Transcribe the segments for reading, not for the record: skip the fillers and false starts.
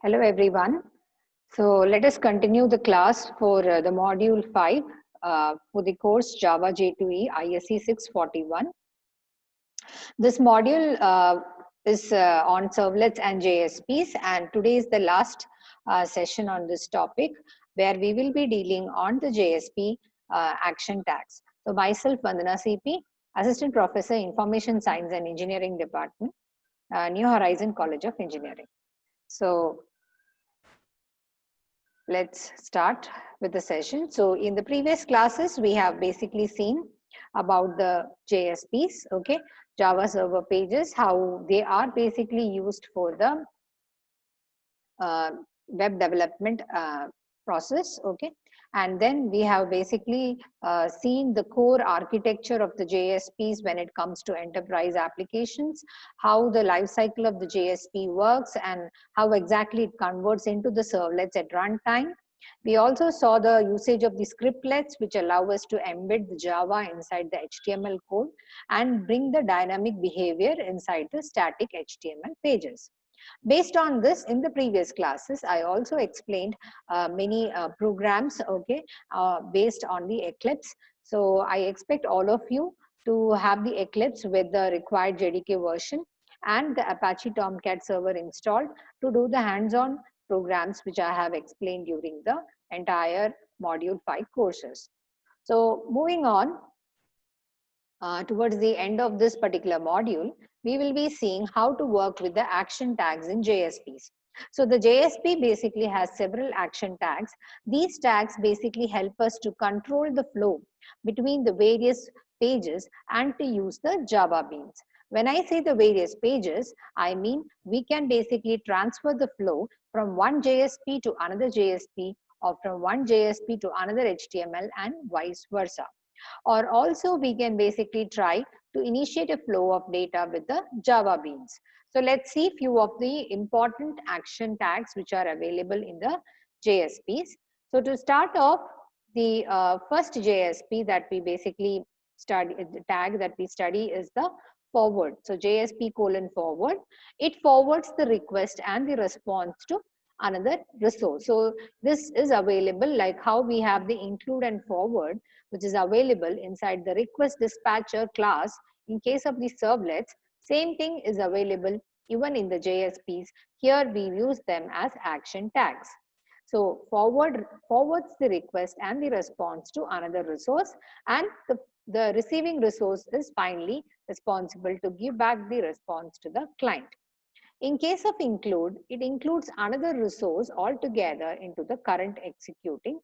Hello everyone. So let us continue the class for the module 5 for the course Java J2E ISE 641. This module is on servlets and JSPs, and today is the last session on this topic where we will be dealing on the JSP action tags. So myself Vandana CP, Assistant Professor Information Science and Engineering Department, New Horizon College of Engineering. So let's start with the session. So in the previous classes, we have basically seen about the JSPs, okay, Java Server Pages, how they are basically used for the web development process, okay. And then we have basically seen the core architecture of the JSPs when it comes to enterprise applications, how the life cycle of the JSP works and how exactly it converts into the servlets at runtime. We also saw the usage of the scriptlets, which allow us to embed the Java inside the HTML code and bring the dynamic behavior inside the static HTML pages. Based on this, in the previous classes, I also explained many programs, okay, based on the Eclipse. So I expect all of you to have the Eclipse with the required JDK version and the Apache Tomcat server installed to do the hands-on programs which I have explained during the entire module 5 courses. So moving on, towards the end of this particular module, we will be seeing how to work with the action tags in JSPs. So the JSP basically has several action tags. These tags basically help us to control the flow between the various pages and to use the Java beans. When I say the various pages, I mean we can basically transfer the flow from one JSP to another JSP or from one JSP to another HTML and vice versa. Or also we can basically try to initiate a flow of data with the Java beans. So let's see few of the important action tags which are available in the JSPs. So to start off, the first JSP that we basically study, the tag that we study is the forward. So JSP:forward, it forwards the request and the response to another resource. So this is available like how we have the include and forward, which is available inside the request dispatcher class. In case of the servlets, same thing is available even in the JSPs. Here we use them as action tags. So forwards the request and the response to another resource, and the receiving resource is finally responsible to give back the response to the client. In case of include, it includes another resource altogether into the current executing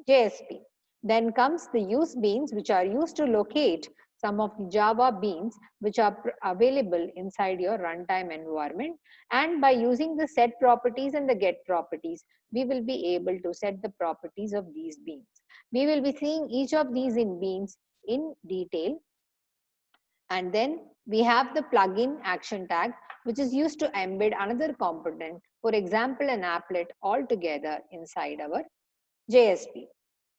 JSP. Then comes the use beans, which are used to locate some of the Java beans which are available inside your runtime environment. And by using the set properties and the get properties, we will be able to set the properties of these beans. We will be seeing each of these in beans in detail. And then we have the plugin action tag, which is used to embed another component, for example, an applet altogether inside our JSP.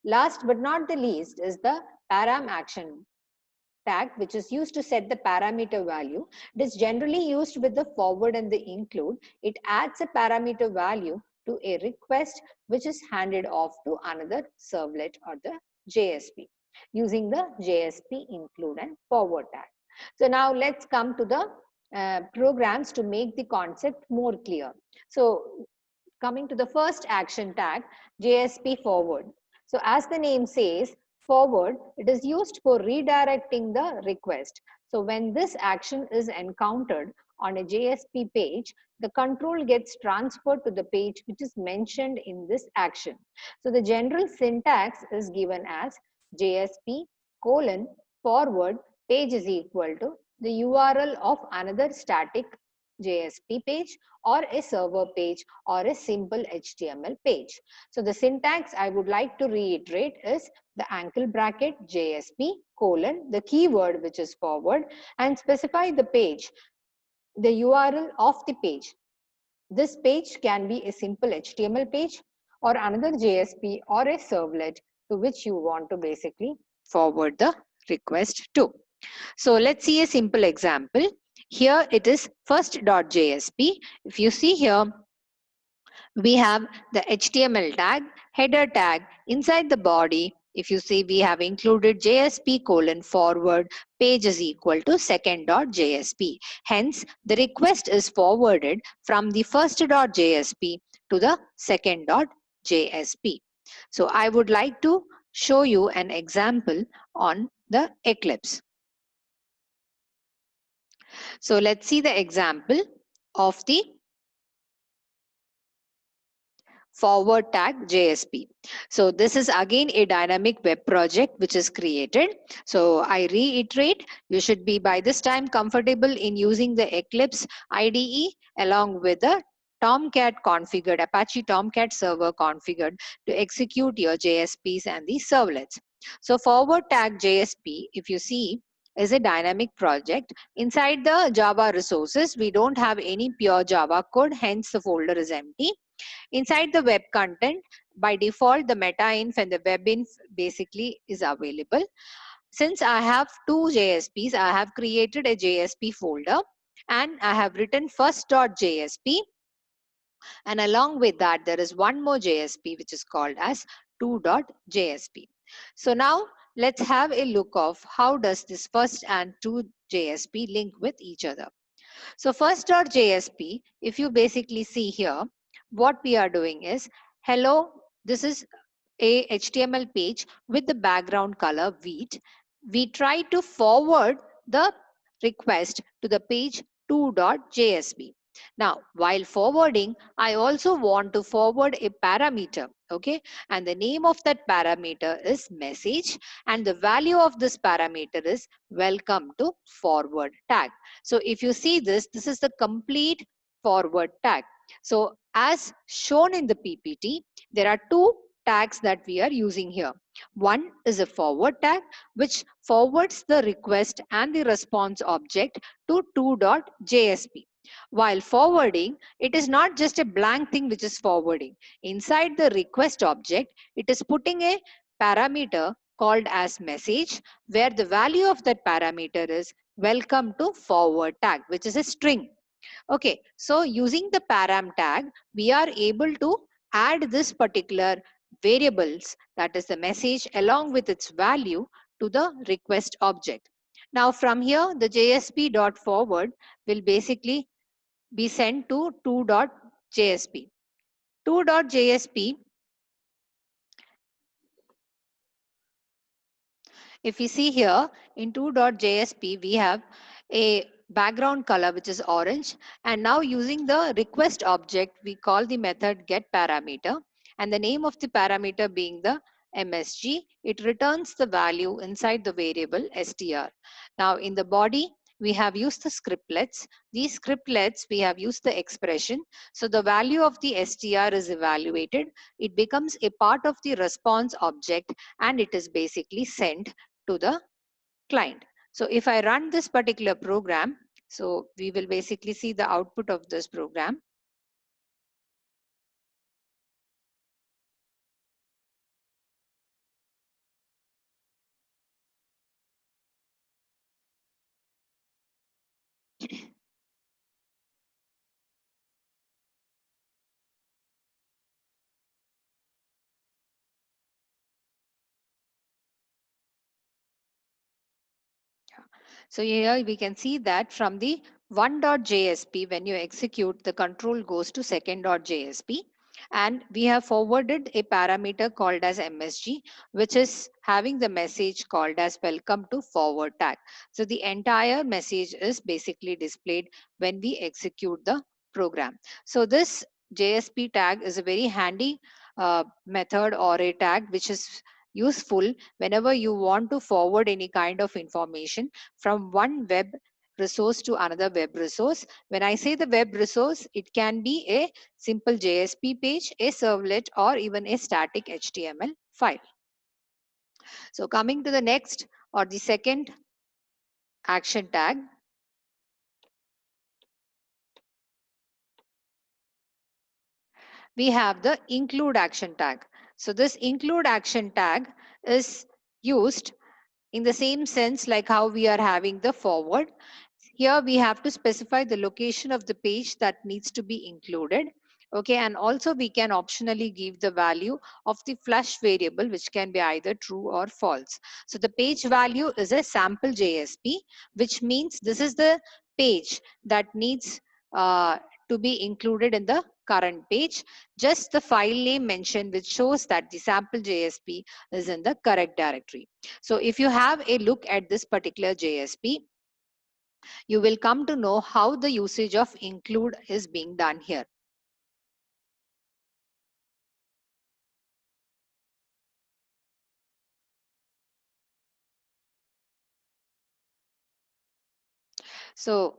Last but not the least is the param action tag, which is used to set the parameter value. It is generally used with the forward and the include. It adds a parameter value to a request which is handed off to another servlet or the JSP using the JSP include and forward tag. So now let's come to the programs to make the concept more clear. So coming to the first action tag, JSP forward. So as the name says, forward, it is used for redirecting the request. So when this action is encountered on a JSP page, the control gets transferred to the page which is mentioned in this action. So the general syntax is given as JSP:forward page is equal to the URL of another static JSP page or a server page or a simple HTML page. So the syntax I would like to reiterate is the angle bracket JSP:, the keyword which is forward, and specify the page, the URL of the page. This page can be a simple HTML page or another JSP or a servlet to which you want to basically forward the request to. So let's see a simple example. Here it is first.jsp. If you see here, We have the HTML tag, header tag. Inside the body, if you see, we have included JSP colon forward page is equal to second.jsp. Hence, the request is forwarded from the first.jsp to the second.jsp. So I would like to show you an example on the Eclipse. So let's see the example of the forward tag JSP. So this is again a dynamic web project which is created. So I reiterate, you should be by this time comfortable in using the Eclipse IDE along with the Tomcat configured, Apache Tomcat server configured to execute your JSPs and the servlets. So forward tag JSP, if you see, is a dynamic project. Inside the Java resources, we don't have any pure Java code, hence the folder is empty. Inside the web content, by default, the meta-inf and the web-inf basically is available. Since I have two JSPs, I have created a JSP folder and I have written first.jsp, and along with that, there is one more JSP which is called as 2.jsp. So now let's have a look of how does this first and 2.jsp link with each other. So first.jsp, if you basically see here, what we are doing is, hello, this is a HTML page with the background color wheat. We try to forward the request to the page 2.jsp. Now, while forwarding, I also want to forward a parameter, okay? And the name of that parameter is message, and the value of this parameter is welcome to forward tag. So if you see this, this is the complete forward tag. So as shown in the PPT, there are two tags that we are using here. One is a forward tag, which forwards the request and the response object to 2.jsp. While forwarding, it is not just a blank thing which is forwarding. Inside the request object, it is putting a parameter called as message, where the value of that parameter is welcome to forward tag, which is a string. Okay, so using the param tag, we are able to add this particular variables, that is the message, along with its value to the request object. Now from here, the JSP.forward will basically be sent to 2.jsp. 2.jsp, if we see here in 2.jsp, we have a background color which is orange, and now using the request object, we call the method get parameter, and the name of the parameter being the MSG. It returns the value inside the variable str. Now in the body, we have used the scriptlets. These scriptlets, we have used the expression. So the value of the str is evaluated. It becomes a part of the response object, and it is basically sent to the client. So if I run this particular program, so we will basically see the output of this program. So here we can see that from the 1.jsp, when you execute, the control goes to second.jsp. And we have forwarded a parameter called as MSG, which is having the message called as welcome to forward tag. So the entire message is basically displayed when we execute the program. So this JSP tag is a very handy method or a tag which is useful whenever you want to forward any kind of information from one web resource to another web resource. When I say the web resource, it can be a simple JSP page, a servlet, or even a static HTML file. So coming to the next or the second action tag, we have the include action tag. So this include action tag is used in the same sense like how we are having the forward. Here we have to specify the location of the page that needs to be included. Okay, and also we can optionally give the value of the flush variable, which can be either true or false. So the page value is a sample JSP, which means this is the page that needs to be included in the current page. Just the file name mentioned, which shows that the sample JSP is in the correct directory. So if you have a look at this particular JSP, you will come to know how the usage of include is being done here. So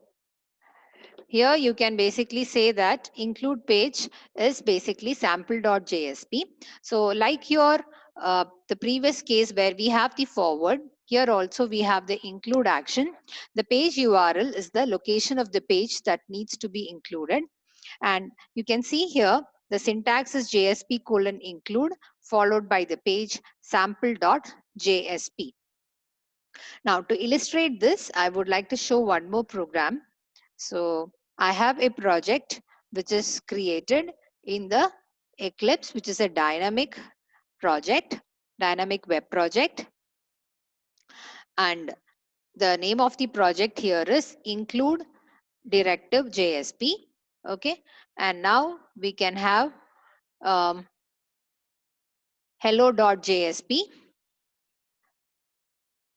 here you can basically say that include page is basically sample.jsp. So like your the previous case where we have the forward, here also we have the include action. The page URL is the location of the page that needs to be included. And you can see here the syntax is JSP:include followed by the page sample.jsp. Now to illustrate this, I would like to show one more program. So I have a project which is created in the Eclipse, which is a dynamic project, dynamic web project. And the name of the project here is include directive JSP. Okay. And now we can have hello.jsp.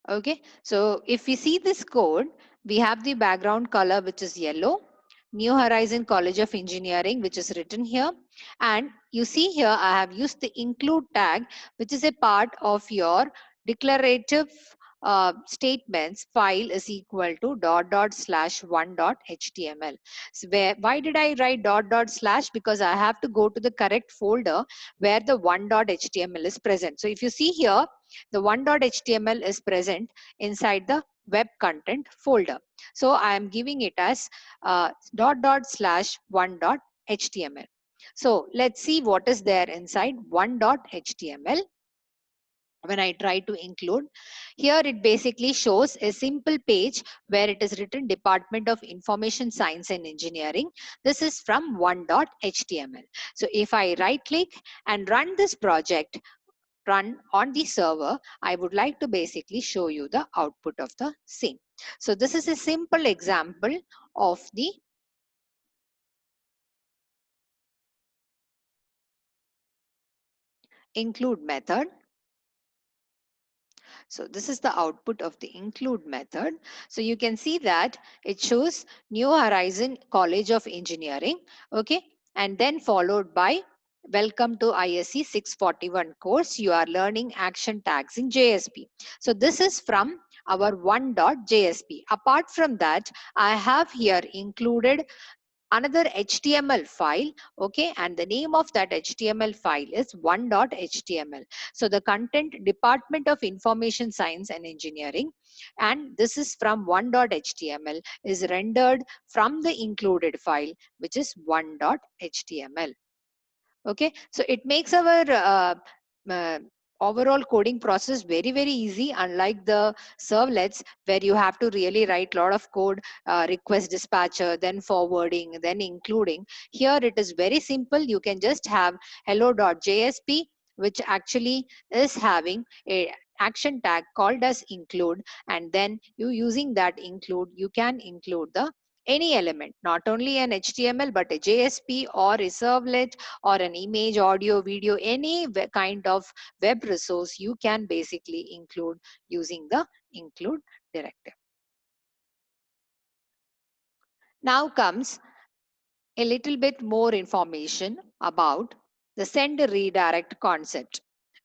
Okay, so if we see this code, we have the background color, which is yellow, New Horizon College of Engineering, which is written here. And you see here, I have used the include tag, which is a part of your declarative statements file is equal to /1.html. So why did I write // Because I have to go to the correct folder where the 1.html is present. So if you see here, the 1.html is present inside the web content folder. So I am giving it as /1.html. So let's see what is there inside 1.html. When I try to include, here it basically shows a simple page where it is written Department of Information Science and Engineering. This is from 1.html. So if I right click and run this project, run on the server, I would like to basically show you the output of the same. So this is a simple example of the include method. So this is the output of the include method. So you can see that it shows New Horizon College of Engineering. Okay. And then followed by welcome to ISE 641 course. You are learning action tags in JSP. So this is from our 1.jsp. Apart from that, I have here included another HTML file, okay, and the name of that HTML file is 1.html. So the content Department of Information Science and Engineering, and this is from 1.html is rendered from the included file, which is 1.html. Okay, so it makes our uh, overall coding process very easy, unlike the servlets where you have to really write a lot of code, request dispatcher, then forwarding, then including. Here it is very simple. You can just have hello.jsp, which actually is having a action tag called as include, and then you using that include, you can include the any element, not only an HTML but a JSP or a servlet or an image, audio, video, any kind of web resource you can basically include using the include directive. Now comes a little bit more information about the send redirect concept.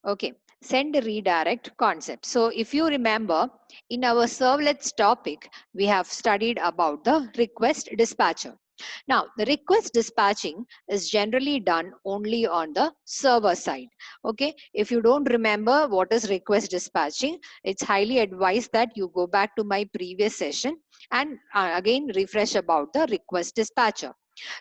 Okay, send redirect concept. So if you remember, in our servlets topic, we have studied about the request dispatcher. Now, the request dispatching is generally done only on the server side. Okay, if you don't remember what is request dispatching, it's highly advised that you go back to my previous session and again refresh about the request dispatcher.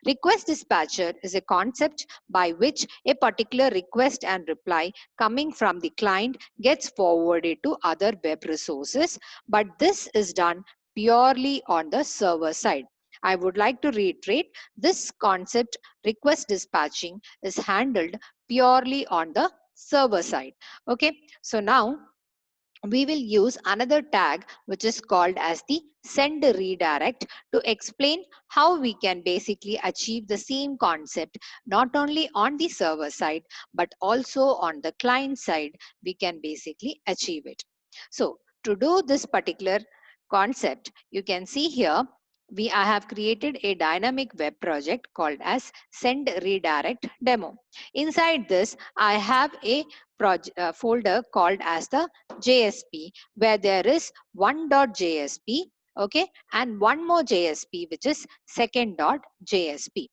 Request dispatcher is a concept by which a particular request and reply coming from the client gets forwarded to other web resources, but this is done purely on the server side. I would like to reiterate, this concept request dispatching is handled purely on the server side. Okay, so now we will use another tag which is called as the send redirect to explain how we can basically achieve the same concept not only on the server side but also on the client side. We can basically achieve it. So to do this particular concept, you can see here I have created a dynamic web project called as send redirect demo. Inside this I have a folder called as the JSP, where there is one.jsp, okay, and one more JSP which is second.jsp.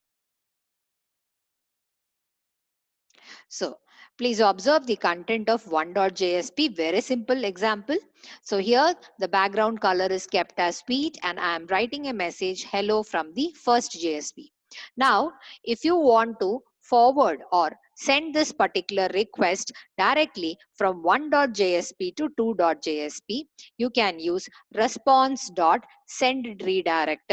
So please observe the content of one.jsp, very simple example. So here the background color is kept as sweet and I am writing a message hello from the first JSP. Now if you want to forward or send this particular request directly from one.jsp to two.jsp, you can use response.send redirect.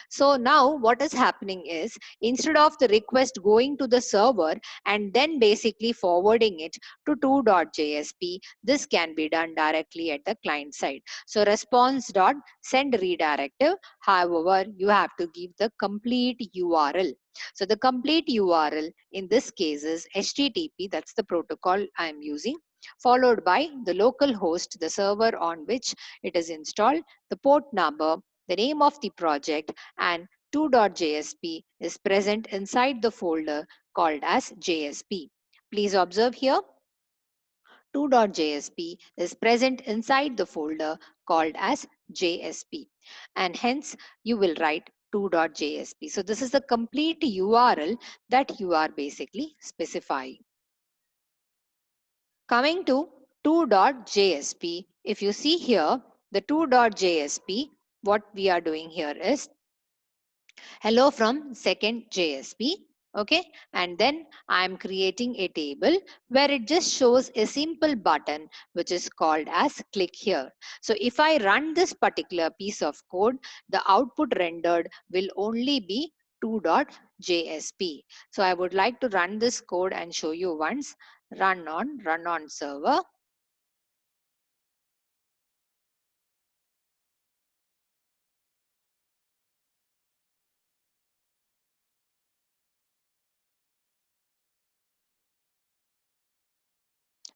So now what is happening is, instead of the request going to the server and then basically forwarding it to two.jsp, this can be done directly at the client side. So response.sendRedirective, however, you have to give the complete URL. So the complete URL in this case is HTTP, that's the protocol I am using, followed by the local host, the server on which it is installed, the port number, the name of the project, and two.jsp is present inside the folder called as JSP. Please observe here, two.jsp is present inside the folder called as JSP, and hence you will write two.jsp. So this is the complete URL that you are basically specifying. Coming to two.jsp, if you see here, the two.jsp, what we are doing here is hello from second JSP. Okay, and then I'm creating a table where it just shows a simple button which is called as click here. So if I run this particular piece of code, the output rendered will only be two.jsp. So I would like to run this code and show you once. Run on server.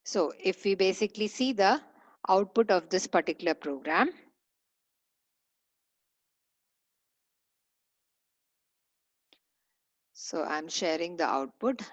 So if we basically see the output of this particular program, so I'm sharing the output.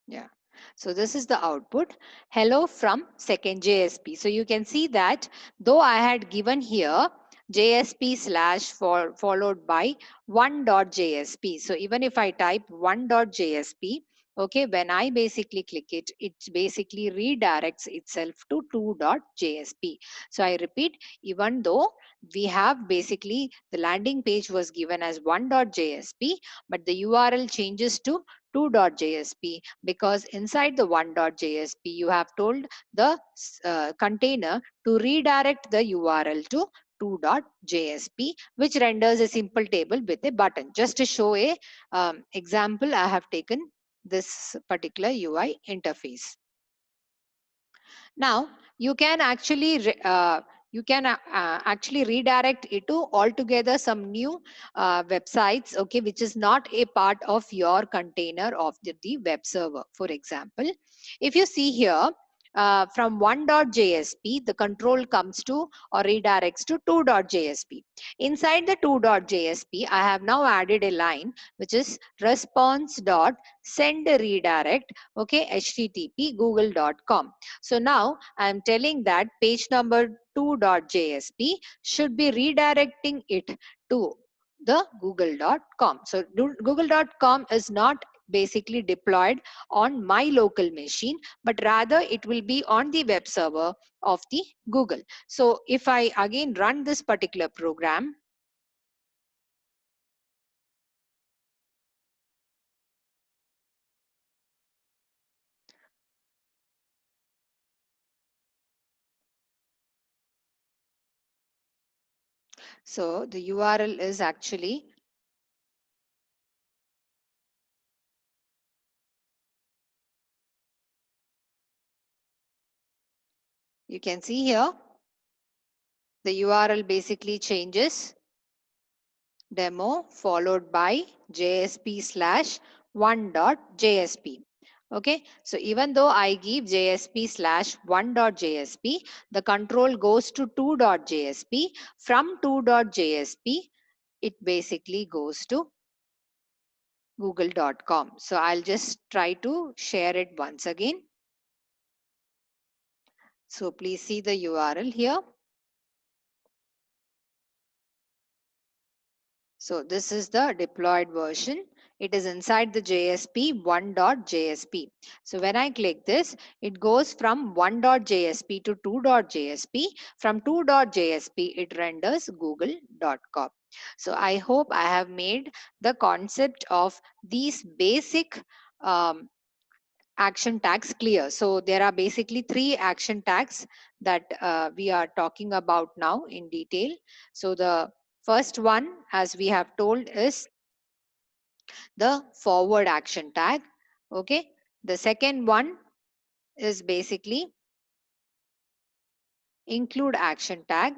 Yeah. So this is the output. Hello from second JSP. So you can see that though I had given here JSP slash followed by one.jsp. So even if I type one.jsp, okay, when I basically click it, it basically redirects itself to two.jsp. So I repeat, even though we have basically the landing page was given as one.jsp, but the URL changes to two.jsp because inside the one.jsp you have told the container to redirect the URL to two.jsp, which renders a simple table with a button. Just to show a example, I have taken this particular UI interface. Now you can actually actually redirect it to altogether some new websites, okay, which is not a part of your container of the web server. For example, if you see here, from one.jsp, the control comes to or redirects to two.jsp. Inside the two.jsp, I have now added a line which is response.send redirect, okay, http google.com. So now I am telling that page number two.jsp should be redirecting it to the google.com. So google.com is not basically deployed on my local machine, but rather it will be on the web server of the Google. So if I again run this particular program, So the URL is actually, you can see here, the URL basically changes demo followed by JSP slash 1.jsp. Okay, so even though I give JSP slash 1.jsp, the control goes to 2.jsp. From 2.jsp, it basically goes to google.com. So I'll just try to share it once again. So please see the URL here. So this is the deployed version. It is inside the JSP 1.jsp. So when I click this, it goes from 1.jsp to 2.jsp. From 2.jsp, it renders google.com. So I hope I have made the concept of these basic action tags clear. So there are basically three action tags that we are talking about now in detail. So the first one, as we have told, is the forward action tag. Okay. The second one is basically include action tag.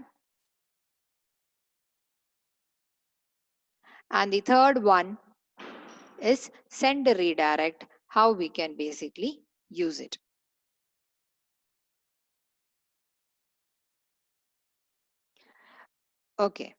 And the third one is send a redirect, how we can basically use it. Okay.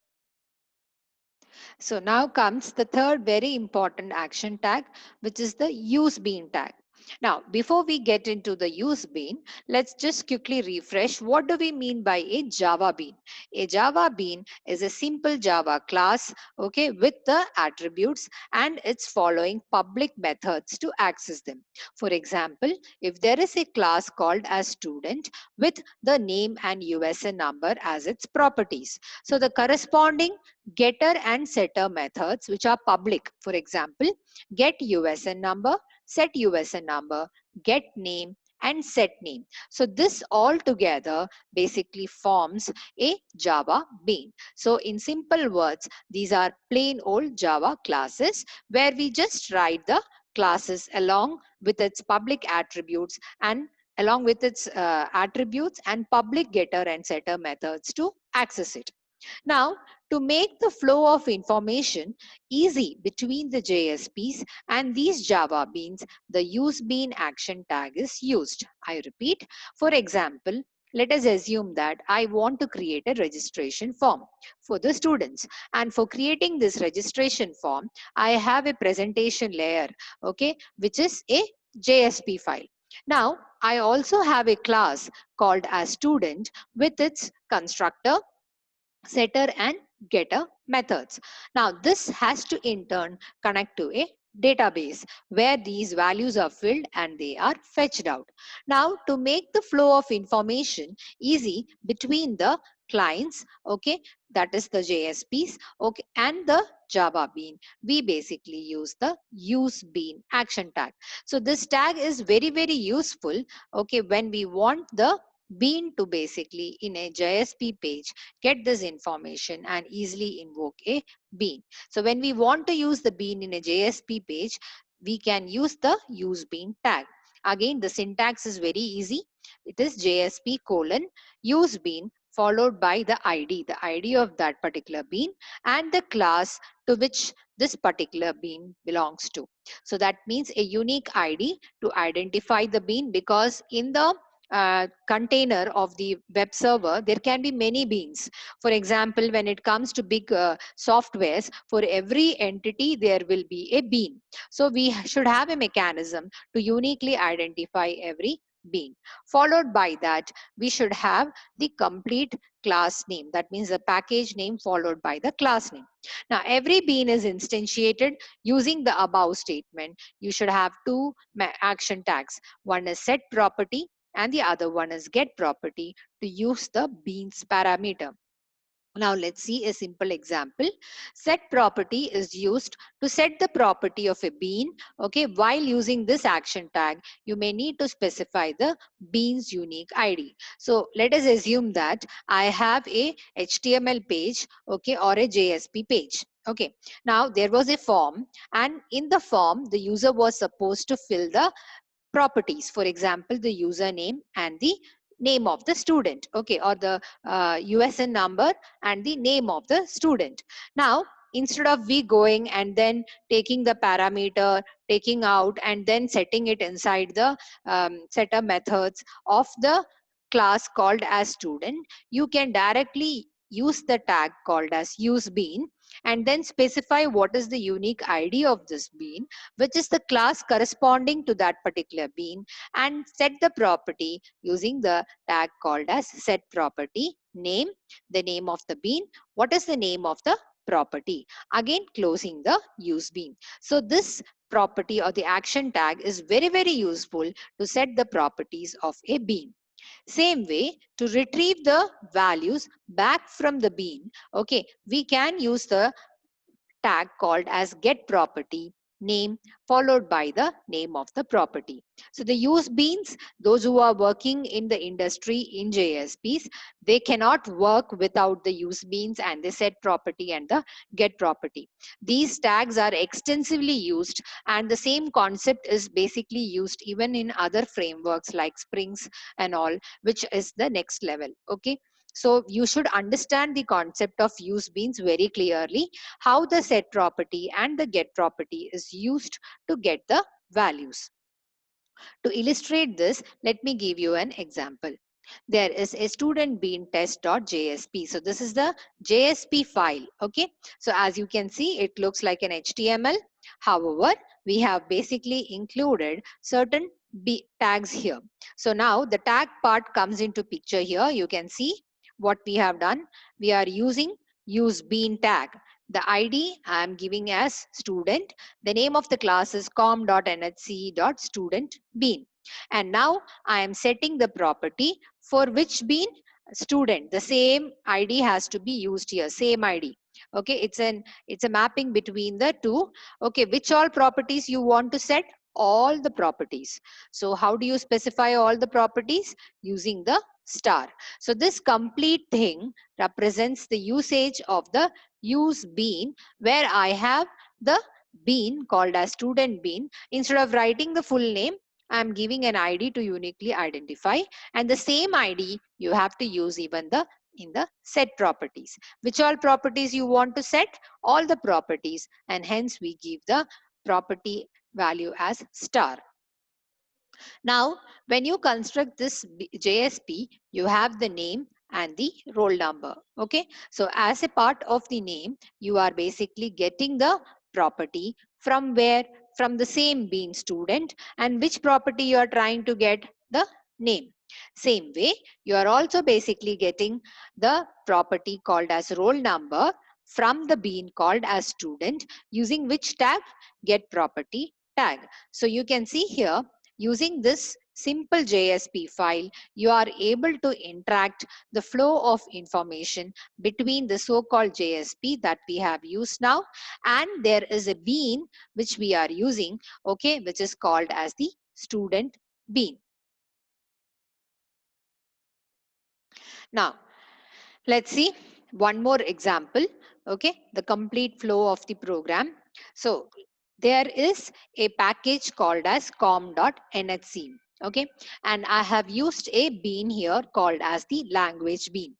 So now comes the third very important action tag, which is the use bean tag. Now, before we get into the use bean, let's just quickly refresh. What do we mean by a Java bean? A Java bean is a simple Java class, okay, with the attributes and its following public methods to access them. For example, if there is a class called as student with the name and USN number as its properties. So the corresponding getter and setter methods which are public. For example, get USN number, set USN number, get name and set name. So this all together basically forms a Java bean. So in simple words, these are plain old Java classes where we just write the classes along with its public attributes and along with its attributes and public getter and setter methods to access it. Now, to make the flow of information easy between the JSPs and these Java beans, the use bean action tag is used. I repeat, for example, let us assume that I want to create a registration form for the students. And for creating this registration form, I have a presentation layer, okay, which is a JSP file. Now, I also have a class called as student with its constructor, setter and getter methods. Now this has to in turn connect to a database where these values are filled and they are fetched out. Now to make the flow of information easy between the clients, okay, that is the JSPs, okay, and the Java bean, we basically use the use bean action tag. So this tag is very useful, okay, when we want the bean to basically in a JSP page get this information and easily invoke a bean. So when we want to use the bean in a JSP page, we can use the use bean tag. Again, the syntax is very easy. It is JSP colon use bean followed by the ID of that particular bean and the class to which this particular bean belongs to. So that means a unique ID to identify the bean, because in the container of the web server, there can be many beans. For example, when it comes to big softwares, for every entity, there will be a bean. So we should have a mechanism to uniquely identify every bean. Followed by that, we should have the complete class name. That means the package name followed by the class name. Now, every bean is instantiated using the above statement. You should have two action tags. One is set property and the other one is get property to use the beans parameter. Now let's see a simple example. Set property is used to set the property of a bean. Okay, while using this action tag, you may need to specify the bean's unique ID. So let us assume that I have a HTML page, okay, or a JSP page. Okay, now there was a form, and in the form, the user was supposed to fill the properties, for example the username and the name of the student, okay, or the USN number and the name of the student. Now instead of we going and then taking the parameter, taking out and then setting it inside the setup methods of the class called as student, you can directly use the tag called as useBean and then specify what is the unique ID of this bean, which is the class corresponding to that particular bean, and set the property using the tag called as set property name, the name of the bean, what is the name of the property, again closing the use bean. So this property or the action tag is very useful to set the properties of a bean. Same way, to retrieve the values back from the bean, okay, we can use the tag called as get property name followed by the name of the property. So the use beans, those who are working in the industry in JSPs, they cannot work without the use beans and the set property and the get property. These tags are extensively used, and the same concept is basically used even in other frameworks like Springs and all, which is the next level. Okay. So you should understand the concept of use beans very clearly, how the set property and the get property is used to get the values. To illustrate this, let me give you an example. There is a student bean test.jsp. So this is the JSP file. Okay. So as you can see, it looks like an HTML. However, we have basically included certain tags here. So now the tag part comes into picture here. You can see what we have done. We are using use bean tag. The ID I am giving as student. The name of the class is com.nhc.studentbean. And now I am setting the property for which bean, student. The same ID has to be used here, same ID. Okay, it's a mapping between the two. Okay, which all properties you want to set? All the properties. So how do you specify all the properties? Using the star. So this complete thing represents the usage of the use bean, where I have the bean called as student bean. Instead of writing the full name, I'm giving an ID to uniquely identify, and the same ID you have to use even in the set properties. Which all properties you want to set? All the properties, and hence we give the property value as star. Now, when you construct this JSP, you have the name and the roll number. Okay. So as a part of the name, you are basically getting the property from where? From the same bean student, and which property you are trying to get? The name. Same way, you are also basically getting the property called as roll number from the bean called as student, using which tag? Get property tag. So you can see here, using this simple JSP file, you are able to interact the flow of information between the so-called JSP that we have used now, and there is a bean which we are using, okay, which is called as the student bean. Now, let's see one more example, okay, the complete flow of the program. So there is a package called as com.nhc, okay, and I have used a bean here called as the language bean.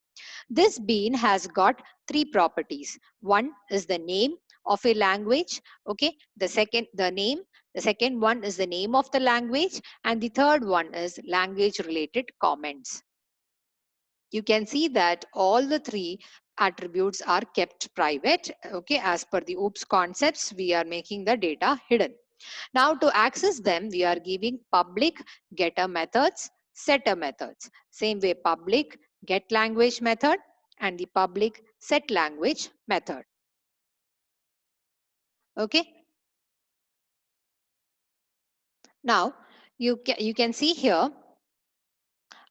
This bean has got three properties. One is the name of a language, okay, the second one is the name of the language, and the third one is language related comments. You can see that all the three attributes are kept private. Okay, as per the OOPS concepts, we are making the data hidden. Now to access them, we are giving public getter methods, setter methods. Same way, public get language method and the public set language method. Okay. Now you can see here,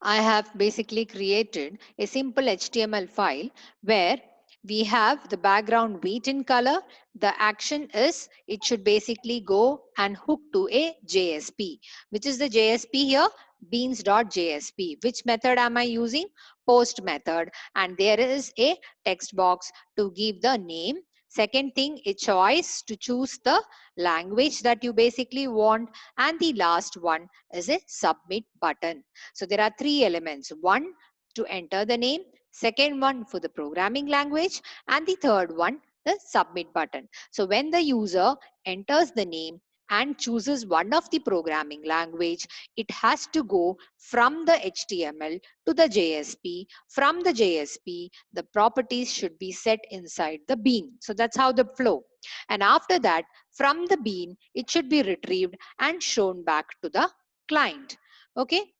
I have basically created a simple HTML file where we have the background wheat in color. The action is it should basically go and hook to a JSP. Which is the JSP here? Beans.jsp. Which method am I using? Post method. And there is a text box to give the name. Second thing, a choice to choose the language that you basically want. And the last one is a submit button. So there are three elements. One, to enter the name. Second one for the programming language, and the third one, the submit button. So when the user enters the name and chooses one of the programming language, it has to go from the HTML to the JSP. From the JSP, the properties should be set inside the bean. So that's how the flow. And after that, from the bean, it should be retrieved and shown back to the client. Okay.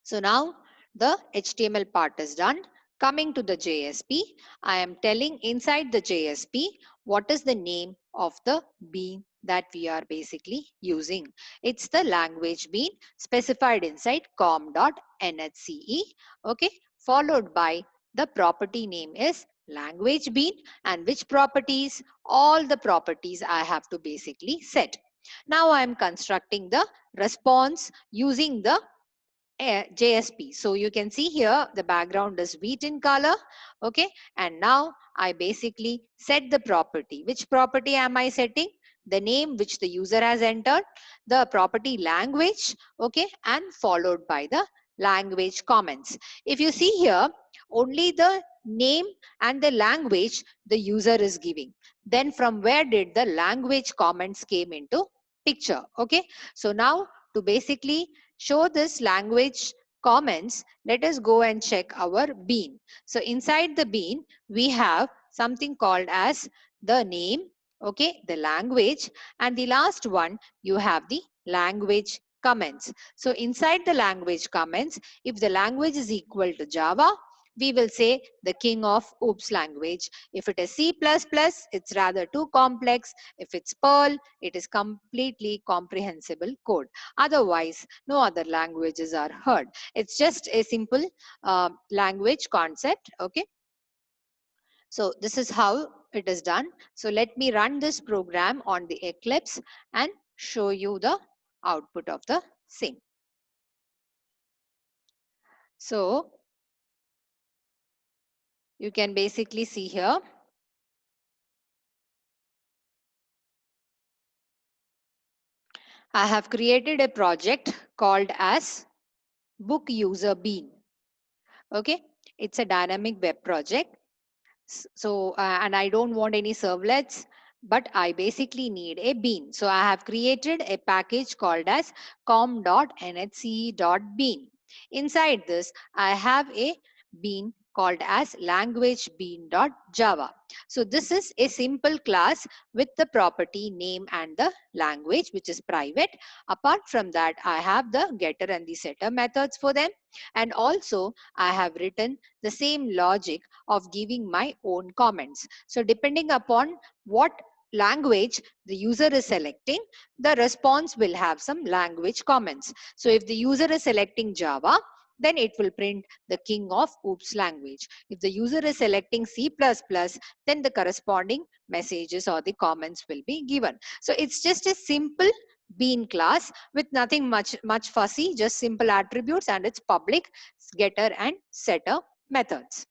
So now the HTML part is done. Coming to the JSP, I am telling inside the JSP what is the name of the bean that we are basically using. It's the language bean specified inside com.nhce. Okay, followed by the property name is language bean, and which properties? All the properties I have to basically set. Now I am constructing the response using the JSP. So you can see here the background is wheat in color. Okay. And now I basically set the property. Which property am I setting? The name which the user has entered, the property language. Okay. And followed by the language comments. If you see here, only the name and the language the user is giving. Then from where did the language comments came into picture? Okay. So now to basically show this language comments, let us go and check our bean. So inside the bean, we have something called as the name, okay, the language, and the last one, you have the language comments. So inside the language comments, if the language is equal to Java, we will say the king of OOPS language. If it is C++, it's rather too complex. If it's Perl, it is completely comprehensible code. Otherwise, no other languages are heard. It's just a simple language concept. Okay. So this is how it is done. So let me run this program on the Eclipse and show you the output of the same. So you can basically see here. I have created a project called as Book User Bean. Okay. It's a dynamic web project. So, and I don't want any servlets, but I basically need a bean. So I have created a package called as com.nhce.bean. Inside this, I have a bean called as languagebean.java. So this is a simple class with the property name and the language, which is private. Apart from that, I have the getter and the setter methods for them. And also I have written the same logic of giving my own comments. So depending upon what language the user is selecting, the response will have some language comments. So if the user is selecting Java, then it will print the king of OOPS language. If the user is selecting C++, then the corresponding messages or the comments will be given. So it's just a simple bean class with nothing much fussy, just simple attributes and its public getter and setter methods.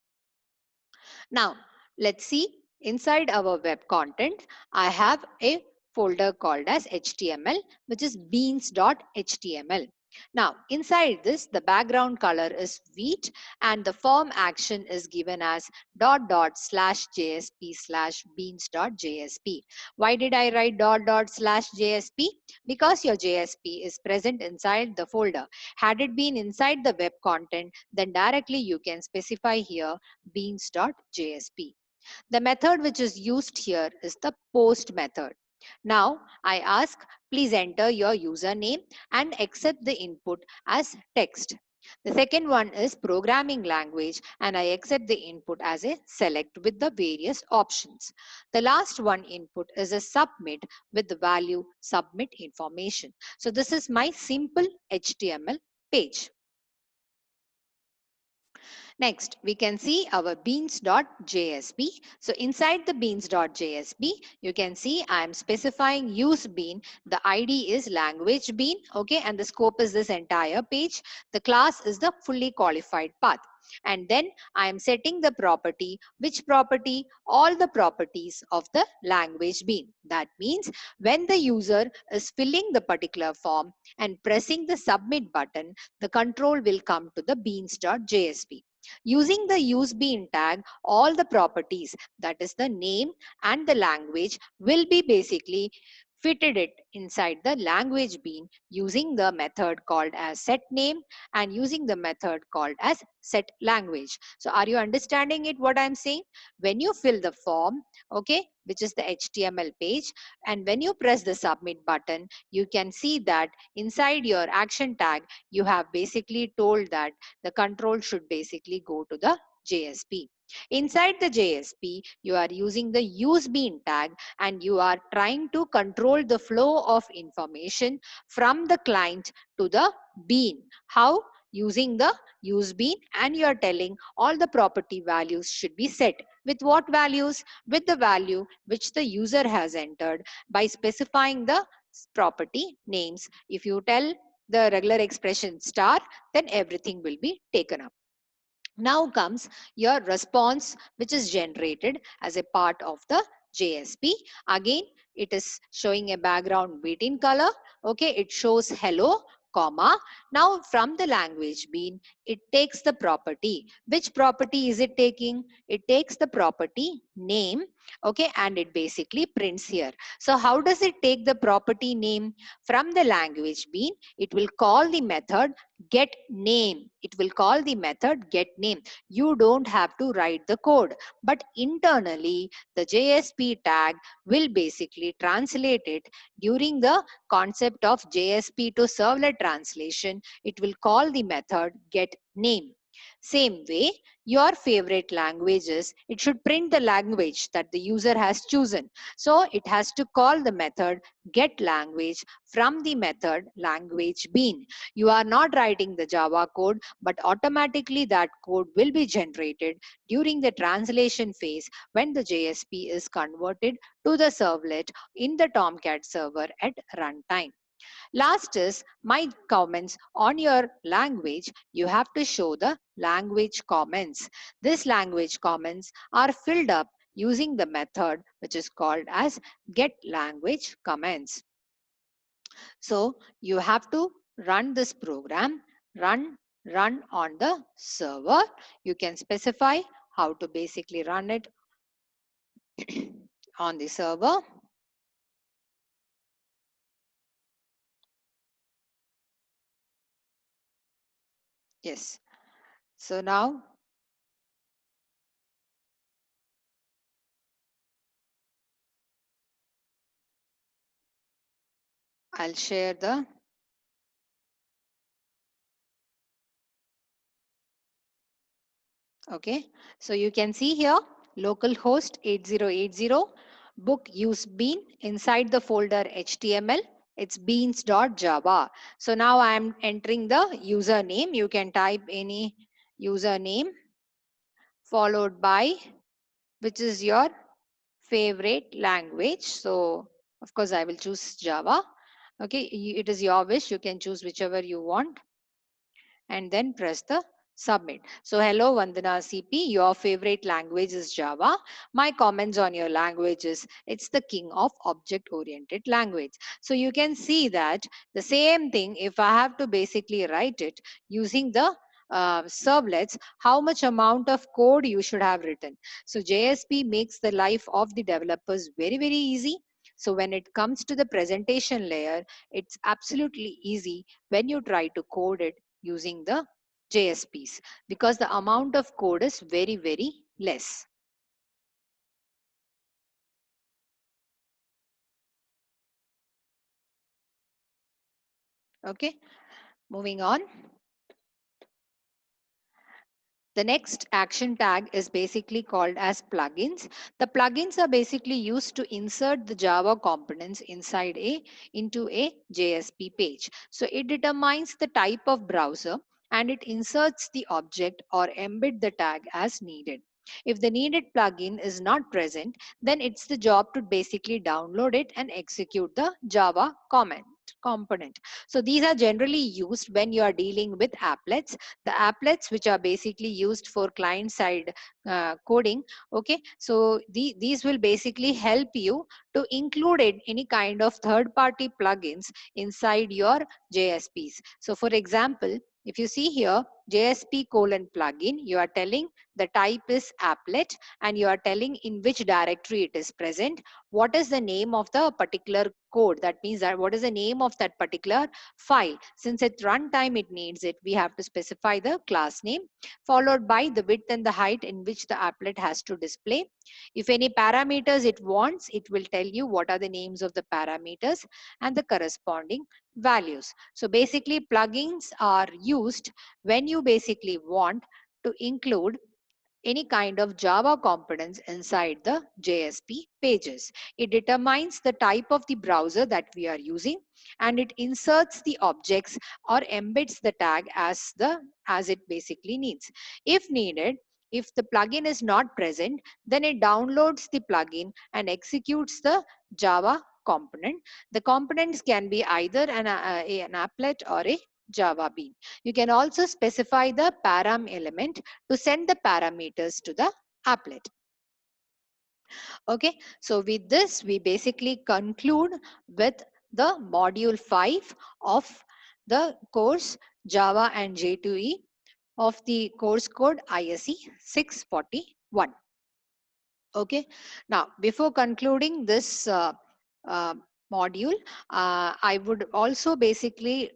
Now, let's see inside our web content, I have a folder called as HTML, which is beans.html. Now, inside this, the background color is wheat and the form action is given as ../JSP/beans.jsp. Why did I write ../JSP? Because your JSP is present inside the folder. Had it been inside the web content, then directly you can specify here beans.jsp. The method which is used here is the post method. Now I ask, please enter your username and accept the input as text. The second one is programming language and I accept the input as a select with the various options. The last one input is a submit with the value submit information. So this is my simple HTML page. Next, we can see our beans.jsp. So inside the beans.jsp, you can see I am specifying use bean. The ID is language bean, okay, and the scope is this entire page. The class is the fully qualified path. And then I am setting the property. Which property? All the properties of the language bean. That means when the user is filling the particular form and pressing the submit button, the control will come to the beans.jsp. Using the useBean tag, all the properties, that is the name and the language, will be basically fitted it inside the language bean using the method called as setName and using the method called as setLanguage. So are you understanding it what I'm saying? When you fill the form, okay, which is the HTML page, and when you press the submit button, you can see that inside your action tag, you have basically told that the control should basically go to the JSP. Inside the JSP, you are using the useBean tag and you are trying to control the flow of information from the client to the bean. How? Using the useBean, and you are telling all the property values should be set. With what values? With the value which the user has entered by specifying the property names. If you tell the regular expression star, then everything will be taken up. Now comes your response, which is generated as a part of the JSP. Again, it is showing a background written color. Okay, it shows hello, comma. Now from the language bean, it takes the property. Which property is it taking? It takes the property name. Okay, and it basically prints here. So how does it take the property name? From the language bean, it will call the method get name. It will call the method get name. You don't have to write the code, but internally the JSP tag will basically translate it during the concept of JSP to servlet translation. It will call the method get name. Same way, your favorite languages, it should print the language that the user has chosen. So it has to call the method get language from the method language bean. You are not writing the Java code, but automatically that code will be generated during the translation phase when the JSP is converted to the servlet in the Tomcat server at runtime. Last is my comments on your language. You have to show the language comments. This language comments are filled up using the method which is called as get language comments. So you have to run this program, run on the server. You can specify how to basically run it on the server. Yes. So now I'll share the okay. So you can see here localhost 8080 book use bean inside the folder HTML. It's beans.java. So now I'm entering the username. You can type any username followed by which is your favorite language. So of course I will choose Java. Okay, it is your wish. You can choose whichever you want and then press the submit. So hello Vandana CP, your favorite language is Java. My comments on your language is it's the king of object oriented language. So you can see that the same thing, if I have to basically write it using the servlets, how much amount of code you should have written. So JSP makes the life of the developers very, very easy. So when it comes to the presentation layer, it's absolutely easy when you try to code it using the JSPs because the amount of code is very, very less. Okay, moving on. The next action tag is basically called as plugins. The plugins are basically used to insert the Java components into a JSP page. So it determines the type of browser and it inserts the object or embed the tag as needed. If the needed plugin is not present, then it's the job to basically download it and execute the Java component. So these are generally used when you are dealing with applets. The applets which are basically used for client side coding. Okay, so these will basically help you to include any kind of third party plugins inside your JSPs. So for example, if you see here JSP colon plugin, you are telling the type is applet and you are telling in which directory it is present, what is the name of the particular code. That means that what is the name of that particular file. Since at runtime it needs it, we have to specify the class name followed by the width and the height in which the applet has to display. If any parameters it wants, it will tell you what are the names of the parameters and the corresponding values. So basically plugins are used when you basically want to include any kind of Java components inside the JSP pages. It determines the type of the browser that we are using and it inserts the objects or embeds the tag as it basically needs. If needed, if the plugin is not present, then it downloads the plugin and executes the Java component. The components can be either an applet or a Java bean. You can also specify the param element to send the parameters to the applet. Okay, so with this, we basically conclude with the module 5 of the course Java and J2E of the course code ISE 641. Okay, now before concluding this uh, module, I would also basically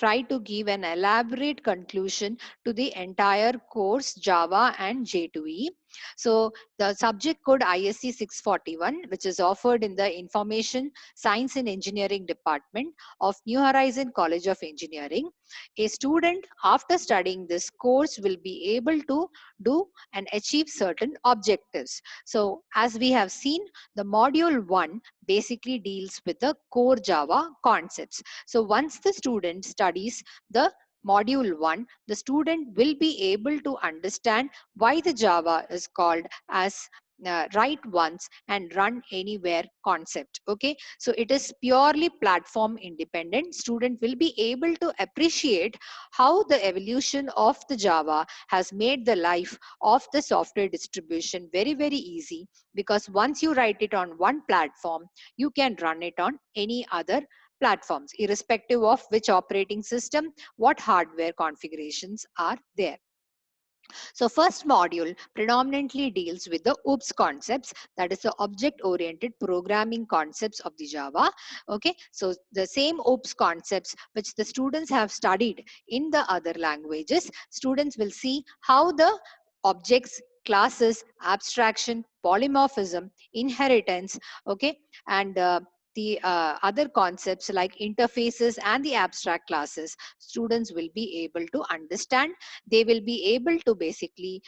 try to give an elaborate conclusion to the entire course Java and J2E. So the subject code ISC 641, which is offered in the Information Science and Engineering Department of New Horizon College of Engineering. A student after studying this course will be able to do and achieve certain objectives. So as we have seen, the module 1 basically deals with the core Java concepts. So once the student studies the module 1, the student will be able to understand why the Java is called as write once and run anywhere concept. Okay, so it is purely platform independent. Student will be able to appreciate how the evolution of the Java has made the life of the software distribution very easy, because once you write it on one platform, you can run it on any other platforms irrespective of which operating system, what hardware configurations are there. So first module predominantly deals with the OOPS concepts, that is the object oriented programming concepts of the Java. Okay, so the same OOPS concepts which the students have studied in the other languages, students will see how the objects, classes, abstraction, polymorphism, inheritance, okay, and the other concepts like interfaces and the abstract classes, students will be able to understand. They will be able to basically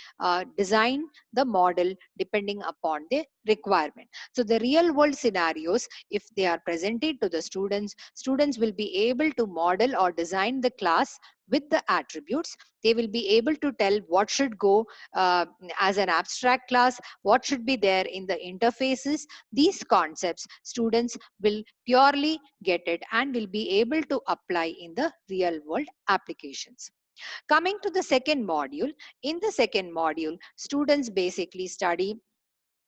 design the model depending upon the requirement. So the real world scenarios, if they are presented to the students, students will be able to model or design the class with the attributes. They will be able to tell what should go as an abstract class, what should be there in the interfaces. These concepts students will purely get it and will be able to apply in the real world applications. Coming to the second module, in the second module, students basically study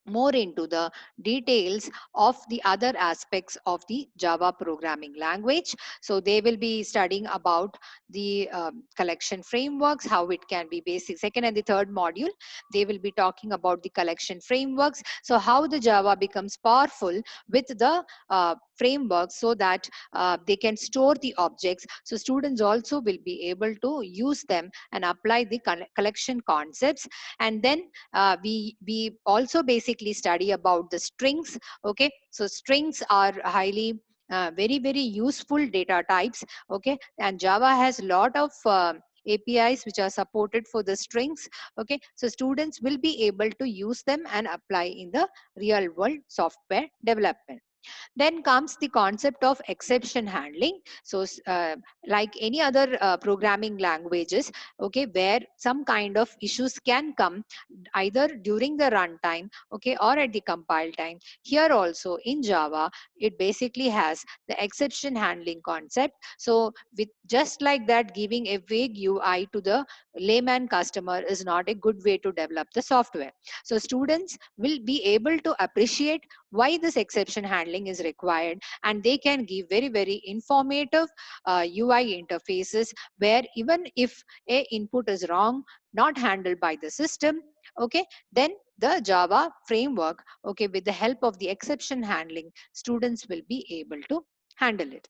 more into the details of the other aspects of the Java programming language. So they will be studying about the collection frameworks, how it can be basic. Second and the third module, they will be talking about the collection frameworks. So how the Java becomes powerful with the frameworks so that they can store the objects. So students also will be able to use them and apply the collection concepts. And then we also basically study about the strings. Okay, so strings are highly very useful data types. Okay, and Java has a lot of APIs which are supported for the strings. Okay, so students will be able to use them and apply in the real world software development. Then comes the concept of exception handling. So, like any other programming languages, okay, where some kind of issues can come either during the runtime, okay, or at the compile time. Here also in Java, it basically has the exception handling concept. So, with just like that, giving a vague UI to the layman customer is not a good way to develop the software. So, students will be able to appreciate why this exception handling is required, and they can give very very informative UI interfaces where even if a input is wrong, not handled by the system, okay, then the Java framework, okay, with the help of the exception handling, students will be able to handle it.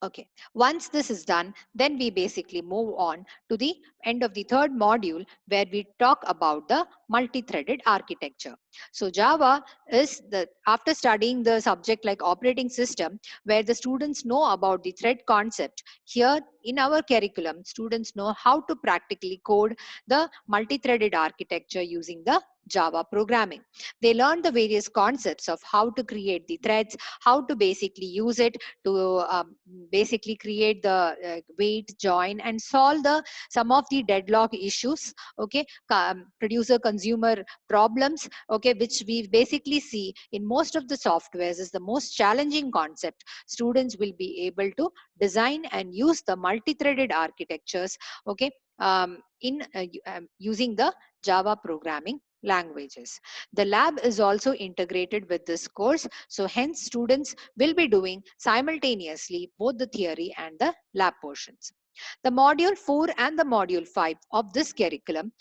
Okay, once this is done, then we basically move on to the end of the third module where we talk about the multi-threaded architecture. So Java is the, after studying the subject like operating system, where the students know about the thread concept, here in our curriculum, students know how to practically code the multi-threaded architecture using the Java programming. They learn the various concepts of how to create the threads, how to basically use it to basically create the wait, join, and solve the some of the deadlock issues, okay, producer consumer problems, okay, which we basically see in most of the softwares is the most challenging concept. Students will be able to design and use the multi-threaded architectures, okay, using the Java programming languages. The lab is also integrated with this course, so hence students will be doing simultaneously both the theory and the lab portions. The module 4 and the module 5 of this curriculum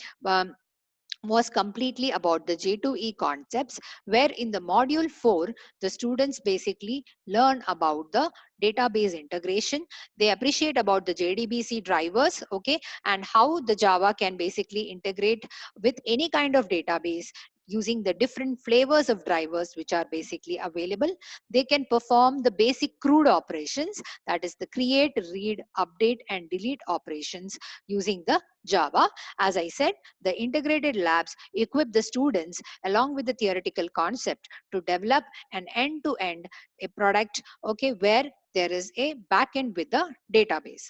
was completely about the J2E concepts, where in the module 4, the students basically learn about the database integration. They appreciate about the JDBC drivers, okay, and how the Java can basically integrate with any kind of database using the different flavors of drivers which are basically available. They can perform the basic CRUD operations, that is the create, read, update, and delete operations using the Java. As I said, the integrated labs equip the students along with the theoretical concept to develop an end-to-end a product, okay, where there is a backend with the database.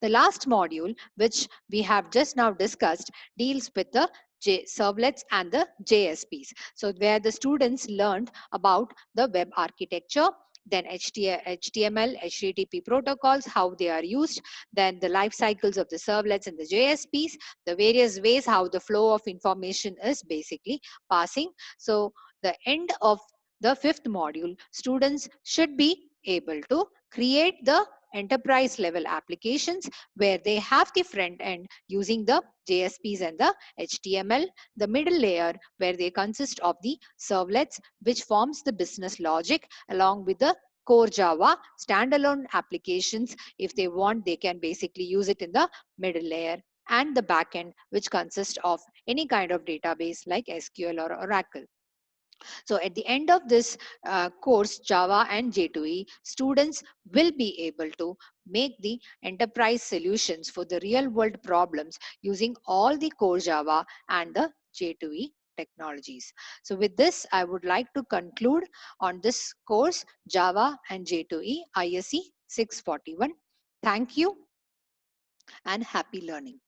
The last module, which we have just now discussed, deals with the servlets and the JSPs. So where the students learned about the web architecture, then HTML, HTTP protocols, how they are used, then the life cycles of the servlets and the JSPs, the various ways how the flow of information is basically passing. So the end of the fifth module, students should be able to create the enterprise level applications where they have the front end using the JSPs and the HTML, the middle layer where they consist of the servlets which forms the business logic, along with the core Java standalone applications. If they want, they can basically use it in the middle layer, and the backend which consists of any kind of database like SQL or Oracle. So at the end of this course, Java and J2E, students will be able to make the enterprise solutions for the real world problems using all the core Java and the J2E technologies. So with this, I would like to conclude on this course, Java and J2E ISE 641. Thank you and happy learning.